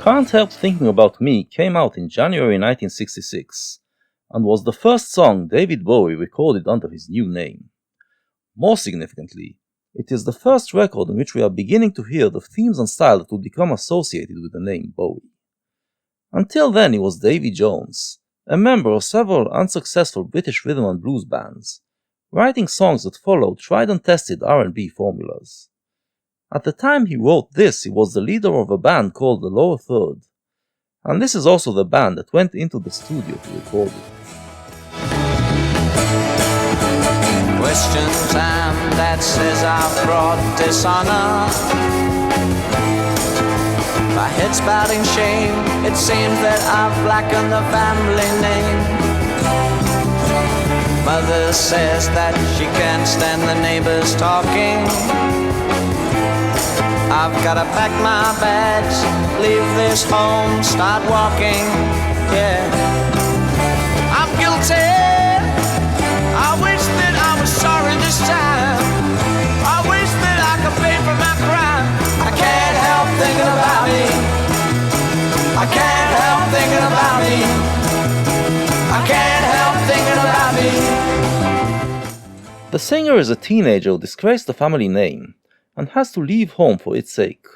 Can't Help Thinking About Me came out in January 1966 and was the first song David Bowie recorded under his new name. More significantly, it is the first record in which we are beginning to hear the themes and style that would become associated with the name Bowie. Until then he was Davy Jones, a member of several unsuccessful British rhythm and blues bands, writing songs that followed tried and tested R&B formulas. At the time he wrote this, he was the leader of a band called the Lower Third, and this is also the band that went into the studio to record it. Question time that says I've brought dishonor. My head's spouting shame, it seems that I've blackened the family name. Mother says that she can't stand the neighbors talking. I've gotta pack my bags, leave this home, start walking, yeah. I'm guilty, I wish that I was sorry this time. I wish that I could pay for my crime. I can't help thinking about me. I can't help thinking about me. I can't help thinking about me. The singer is a teenager who disgraced the family name and has to leave home for its sake.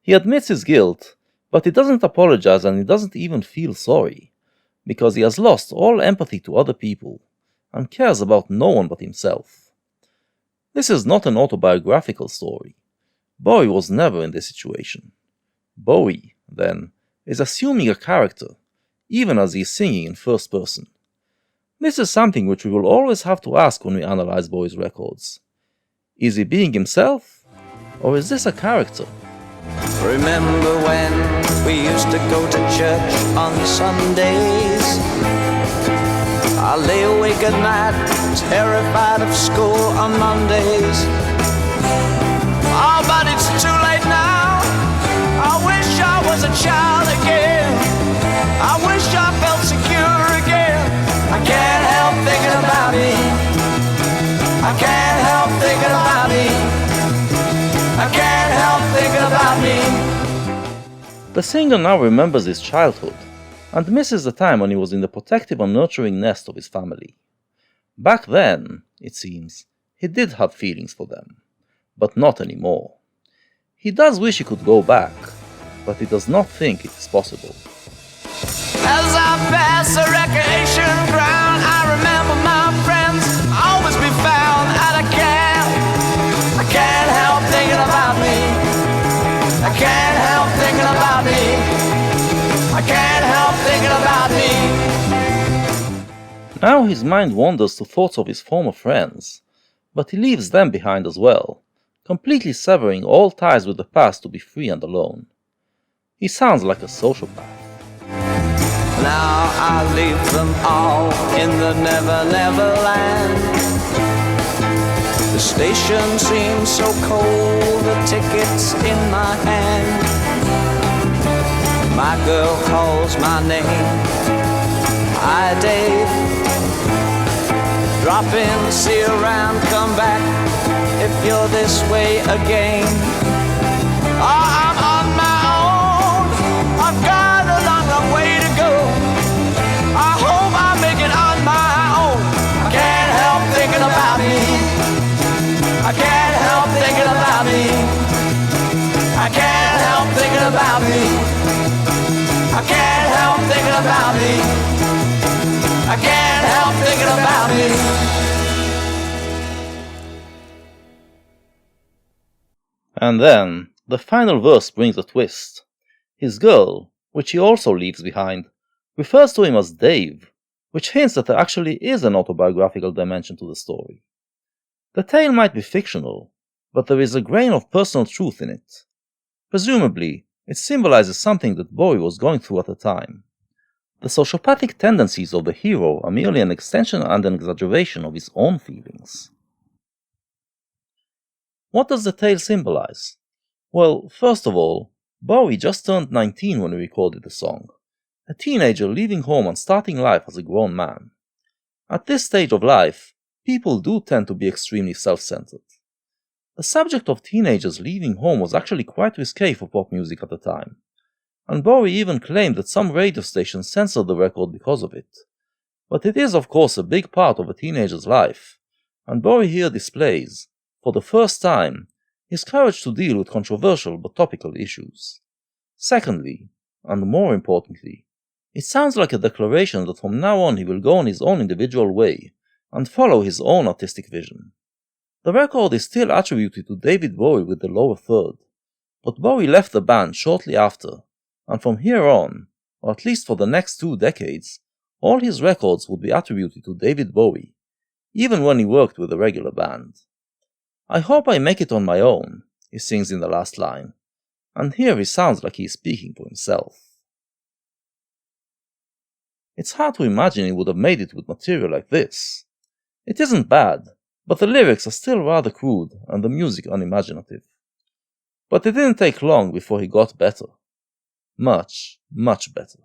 He admits his guilt, but he doesn't apologize and he doesn't even feel sorry, because he has lost all empathy to other people and cares about no one but himself. This is not an autobiographical story. Bowie was never in this situation. Bowie, then, is assuming a character, even as he is singing in first person. This is something which we will always have to ask when we analyze Bowie's records. Is he being himself, or is this a character? Remember when we used to go to church on Sundays? I lay awake at night, terrified of school on Mondays. Oh, but it's too late now. I wish I was a child again. I wish I felt secure again. I can't help thinking about me. I can't help thinking about me. I can't help thinking about me. The singer now remembers his childhood and misses the time when he was in the protective and nurturing nest of his family. Back then, it seems, he did have feelings for them, but not anymore. He does wish he could go back, but he does not think it is possible. As I pass the recreation ground, I remember my friends always be found, and I can't help thinking about me. I can't help thinking about me. I can't help thinking about me. Now his mind wanders to thoughts of his former friends, but he leaves them behind as well, completely severing all ties with the past to be free and alone. He sounds like a sociopath. Now I leave them all in the Never Never Land. The station seems so cold, the ticket's in my hand. My girl calls my name. Hi Dave. Drop in, see you around, come back if you're this way again. Oh, I'm on my own. I've got a long, long way to go. I hope I make it on my own. I can't help thinking about me. I can't help thinking about me. I can't help thinking about me. I can't help thinking about me. I can't help thinking about me. And then, the final verse brings a twist. His girl, which he also leaves behind, refers to him as Dave, which hints that there actually is an autobiographical dimension to the story. The tale might be fictional, but there is a grain of personal truth in it. Presumably, it symbolizes something that Bowie was going through at the time. The sociopathic tendencies of the hero are merely an extension and an exaggeration of his own feelings. What does the tale symbolize? Well, first of all, Bowie just turned 19 when he recorded the song, a teenager leaving home and starting life as a grown man. At this stage of life, people do tend to be extremely self-centered. The subject of teenagers leaving home was actually quite risque for pop music at the time, and Bowie even claimed that some radio stations censored the record because of it. But it is of course a big part of a teenager's life, and Bowie here displays, for the first time, his courage to deal with controversial but topical issues. Secondly, and more importantly, it sounds like a declaration that from now on he will go on his own individual way and follow his own artistic vision. The record is still attributed to David Bowie with the lower third, but Bowie left the band shortly after, and from here on, or at least for the next 2 decades, all his records would be attributed to David Bowie, even when he worked with a regular band. "I hope I make it on my own," he sings in the last line, and here he sounds like he is speaking for himself. It's hard to imagine he would have made it with material like this. It isn't bad, but the lyrics are still rather crude and the music unimaginative. But it didn't take long before he got better. Much, much better.